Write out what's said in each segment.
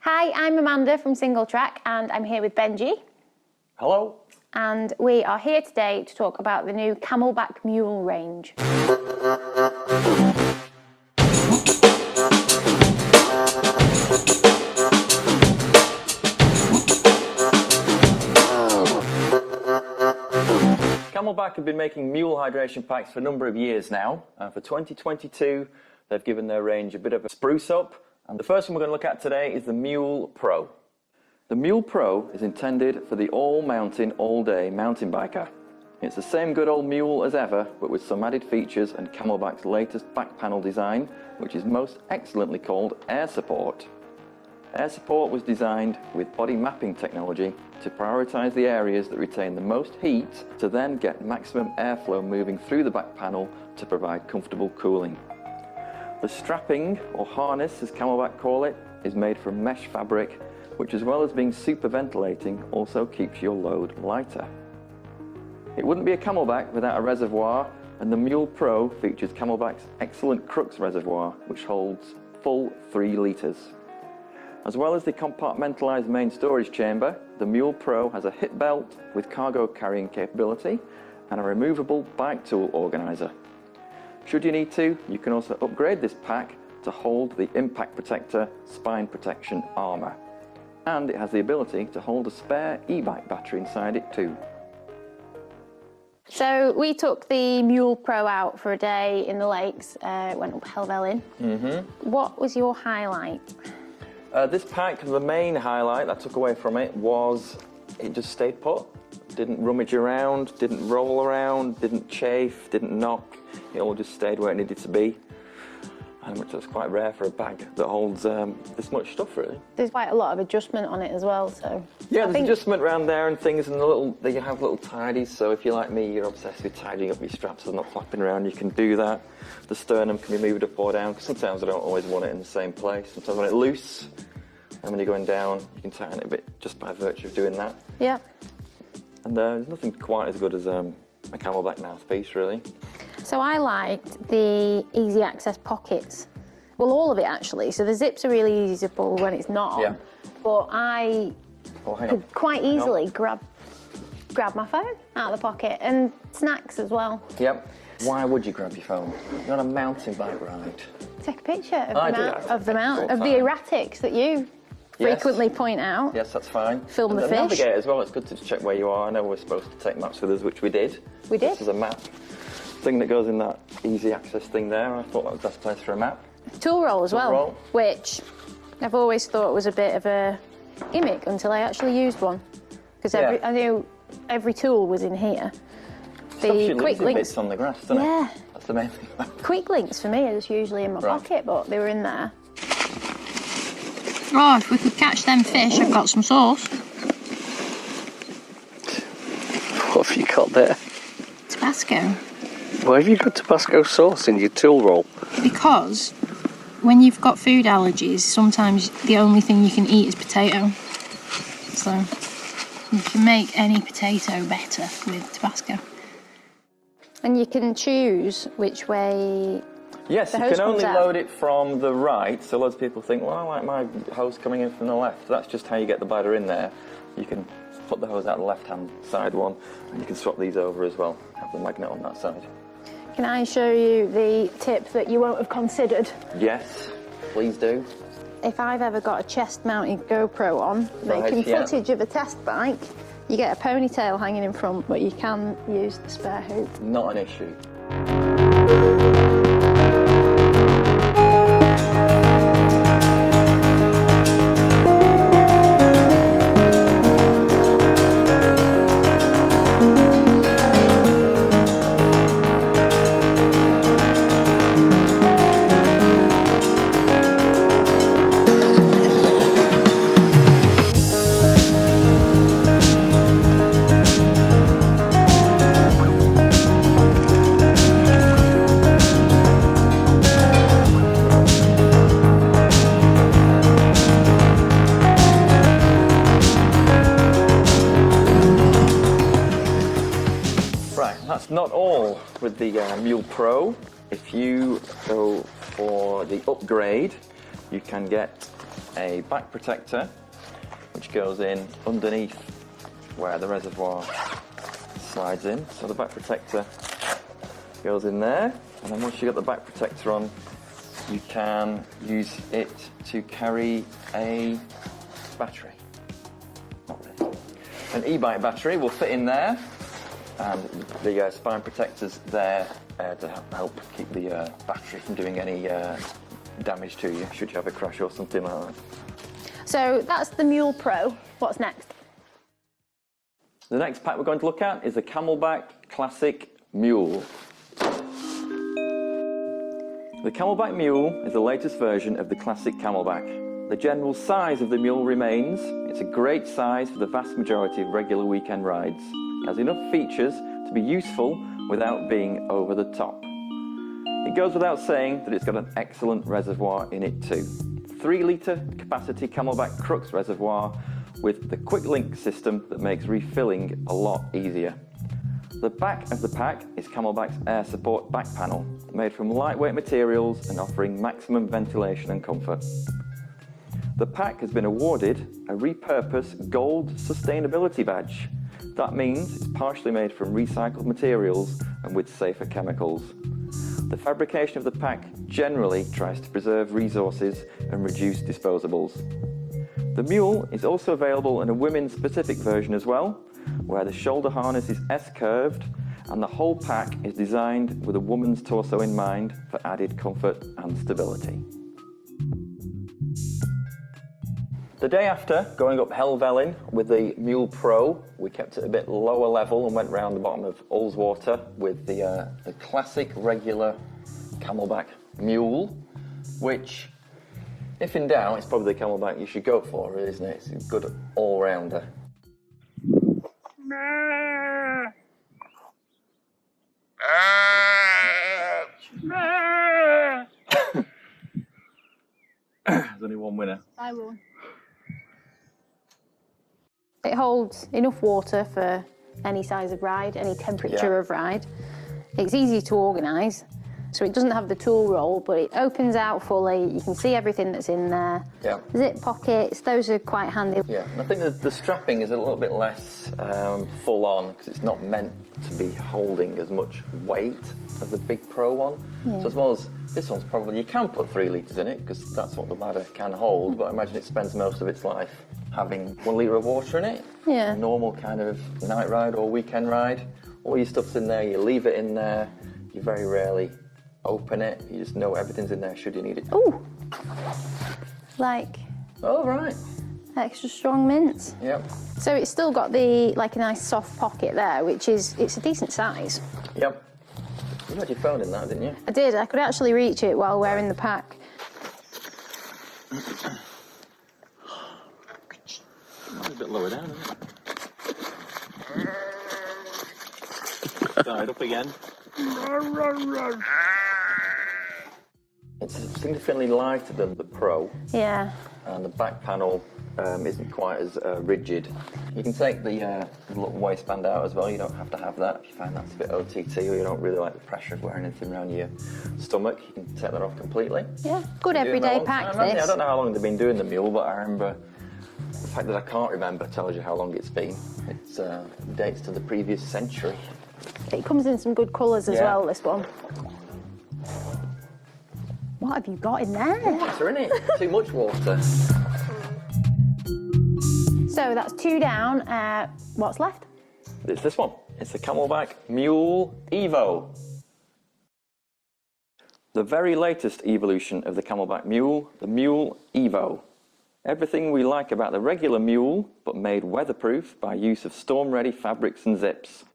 Hi, I'm Amanda from Singletrack and I'm here with Benji. Hello. And we are here today to talk about the new Camelbak Mule range. Camelbak have been making mule hydration packs for a number of years now. For 2022, they've given their range a bit of a spruce up. And the first one we're going to look at today is the M.U.L.E Pro. The M.U.L.E Pro is intended for the all-mountain, all-day mountain biker. It's the same good old mule as ever, but with some added features and Camelbak's latest back panel design, which is most excellently called Air Support. Air Support was designed with body mapping technology to prioritise the areas that retain the most heat to then get maximum airflow moving through the back panel to provide comfortable cooling. The strapping, or harness as Camelbak call it, is made from mesh fabric, which as well as being super ventilating, also keeps your load lighter. It wouldn't be a Camelbak without a reservoir, and the M.U.L.E Pro features Camelbak's excellent Crux reservoir, which holds full 3 litres. As well as the compartmentalised main storage chamber, the M.U.L.E Pro has a hip belt with cargo carrying capability and a removable bike tool organiser. Should you need to, you can also upgrade this pack to hold the impact protector spine protection armour. And it has the ability to hold a spare e-bike battery inside it too. So we took the M.U.L.E Pro out for a day in the lakes, went up Helvellyn. What was your highlight? This pack, the main highlight I took away from it was it just stayed put. Didn't rummage around, didn't roll around, didn't chafe, didn't knock. It all just stayed where it needed to be. And which is quite rare for a bag that holds this much stuff, really. There's quite a lot of adjustment on it as well, so... Yeah, there's adjustment around there and things, and you have little tidies, so if you're like me, you're obsessed with tidying up your straps so they're not flapping around, you can do that. The sternum can be moved up or down, because sometimes I don't always want it in the same place. Sometimes I want it loose, and when you're going down, you can tighten it a bit just by virtue of doing that. Yeah. And there's nothing quite as good as a Camelbak mouthpiece, really. So I liked the easy access pockets. Well, all of it actually. So the zips are really easy to pull when it's not on. Yeah. But I could quite easily grab my phone out of the pocket and snacks as well. Yep. Why would you grab your phone? You're on a mountain bike ride. Take a picture of the erratics that you frequently point out. Yes, that's fine. Film the fish. Navigate as well. It's good to check where you are. I know we're supposed to take maps with us, which we did. We did. This is a map thing that goes in that easy access thing there. I thought that was the best place for a map. Tool roll as well, which I've always thought was a bit of a gimmick until I actually used one. Because I knew every tool was in here. The quick links bits on the grass, doesn't it? That's the main thing. Quick links for me are just usually in my pocket, but they were in there. Oh, if we could catch them fish, I've got some sauce. What have you got there? Tabasco. Why have you got Tabasco sauce in your tool roll? Because when you've got food allergies, sometimes the only thing you can eat is potato. So you can make any potato better with Tabasco. And you can choose which way. Yes, you can only load it from the right, so loads of people think, well, I like my hose coming in from the left. That's just how you get the bladder in there. You can put the hose out the left-hand side one, and you can swap these over as well, have the magnet on that side. Can I show you the tip that you won't have considered? Yes, please do. If I've ever got a chest-mounted GoPro on, making footage of a test bike, you get a ponytail hanging in front, but you can use the spare hoop. Not an issue. That's not all with the M.U.L.E Pro. If you go for the upgrade, you can get a back protector which goes in underneath where the reservoir slides in. So the back protector goes in there, and then once you've got the back protector on, you can use it to carry a battery. Not really. An e-bike battery will fit in there, and the spine protector's there to help keep the battery from doing any damage to you should you have a crash or something like that. So that's the Mule Pro. What's next? The next pack we're going to look at is the Camelbak Classic Mule. The Camelbak Mule is the latest version of the classic Camelbak. The general size of the mule remains. It's a great size for the vast majority of regular weekend rides. It has enough features to be useful without being over the top. It goes without saying that it's got an excellent reservoir in it too. 3-litre capacity Camelbak Crux reservoir with the quick link system that makes refilling a lot easier. The back of the pack is Camelbak's air support back panel, made from lightweight materials and offering maximum ventilation and comfort. The pack has been awarded a repurposed gold sustainability badge. That means it's partially made from recycled materials and with safer chemicals. The fabrication of the pack generally tries to preserve resources and reduce disposables. The Mule is also available in a women's specific version as well, where the shoulder harness is S-curved and the whole pack is designed with a woman's torso in mind for added comfort and stability. The day after going up Helvellyn with the Mule Pro, we kept it a bit lower level and went round the bottom of Ullswater with the classic regular Camelbak Mule, which, if in doubt, it's probably the Camelbak you should go for, really, isn't it? It's a good all-rounder. There's only one winner. I won. It holds enough water for any size of ride, any temperature of ride. It's easy to organise, so it doesn't have the tool roll, but it opens out fully. You can see everything that's in there. Yeah. Zip pockets, those are quite handy. Yeah, and I think the strapping is a little bit less full on because it's not meant to be holding as much weight as the big Pro one. Yeah. So as well as this one's probably, you can put 3 litres in it because that's what the ladder can hold, but I imagine it spends most of its life having 1 litre of water in it. Yeah. A normal kind of night ride or weekend ride. All your stuff's in there, you leave it in there, you very rarely open it, you just know everything's in there should you need it. Ooh! Like... Oh, right. Extra strong mints. Yep. So it's still got the, like a nice soft pocket there, which is, it's a decent size. Yep. You had your phone in that, didn't you? I did, I could actually reach it while wearing the pack. A bit lower down, isn't it? Sorry, up again. It's significantly lighter than the Pro. Yeah. And the back panel isn't quite as rigid. You can take the little waistband out as well. You don't have to have that if you find that's a bit OTT or you don't really like the pressure of wearing anything around your stomach. You can take that off completely. Yeah, good everyday pack, this. I don't know how long they've been doing the Mule, but I remember the fact that I can't remember tells you how long it's been. It dates to the previous century. It comes in some good colours as well, this one. What have you got in there? Water, innit? Too much water. So that's 2 down. What's left? It's this one. It's the Camelbak Mule Evo. The very latest evolution of the Camelbak Mule, the Mule Evo. Everything we like about the regular Mule, but made weatherproof by use of storm-ready fabrics and zips.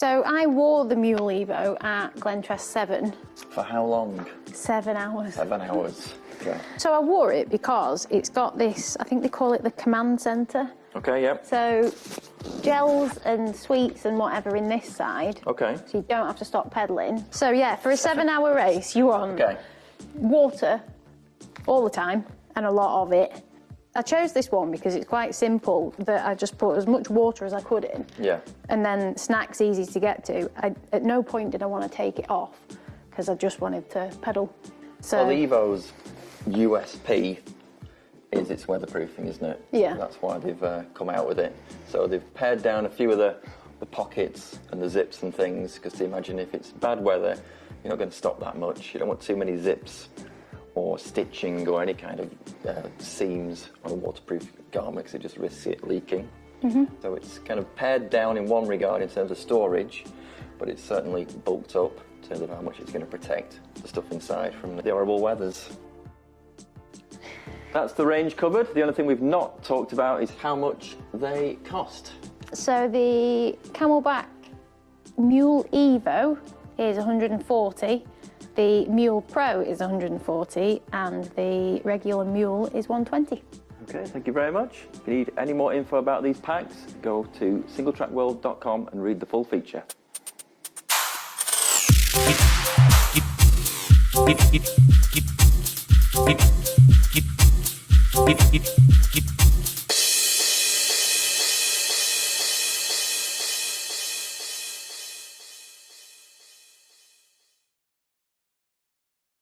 So I wore the Mule Evo at Glentress 7. For how long? 7 hours. 7 hours. Okay. So I wore it because it's got this, I think they call it the command centre. Okay, yep. So gels and sweets and whatever in this side. Okay. So you don't have to stop pedalling. So yeah, for a 7-hour race, you want water all the time and a lot of it. I chose this one because it's quite simple, that I just put as much water as I could in. Yeah. And then snacks easy to get to. At no point did I want to take it off because I just wanted to pedal. So well, the Evo's USP is its weatherproofing, isn't it? Yeah. That's why they've come out with it. So they've pared down a few of the pockets and the zips and things, because imagine if it's bad weather, you're not going to stop that much. You don't want too many zips or stitching or any kind of seams on a waterproof garment, because it just risks it leaking. So it's kind of pared down in one regard in terms of storage, but it's certainly bulked up in terms of how much it's going to protect the stuff inside from the horrible weathers. That's the range covered. The only thing we've not talked about is how much they cost. So the Camelbak Mule Evo is 140, the Mule Pro is 140, and the regular Mule is 120. Okay, thank you very much. If you need any more info about these packs, go to singletrackworld.com and read the full feature. Beep, beep, beep, beep, beep, beep, beep.